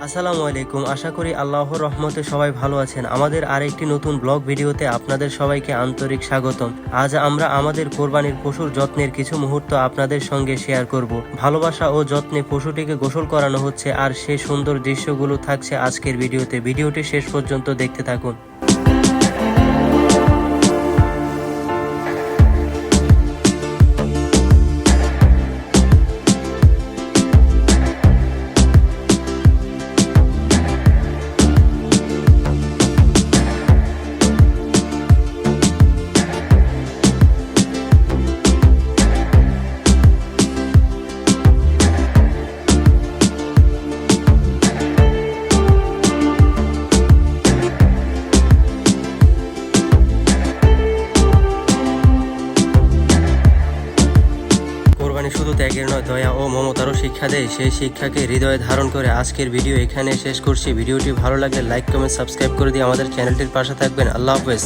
আসসালামু আলাইকুম। আশা করি আল্লাহর রহমতে সবাই ভালো আছেন। আমাদের আরেকটি নতুন ব্লগ ভিডিওতে আপনাদের সবাইকে আন্তরিক স্বাগতম। আজ আমরা আমাদের কোরবানির পশুর যত্নের কিছু মুহূর্ত আপনাদের সঙ্গে শেয়ার করব। ভালোবাসা ও যত্নে পশুটিকে গোসল করানো হচ্ছে, আর সেই সুন্দর দৃশ্যগুলো থাকছে আজকের ভিডিওতে। ভিডিওটি শেষ পর্যন্ত দেখতে থাকুন। কোরবানি শুধু ত্যাগের নয়, দয়া ও মমতারও শিক্ষা দেয়। সেই শিক্ষাকে হৃদয়ে ধারণ করে আজকের ভিডিও এখানে শেষ করছি। ভিডিওটি ভালো লাগলে লাইক, কমেন্ট, সাবস্ক্রাইব করে দিয়ে আমাদের চ্যানেলটির পাশে থাকবেন। আল্লাহ হাফেজ।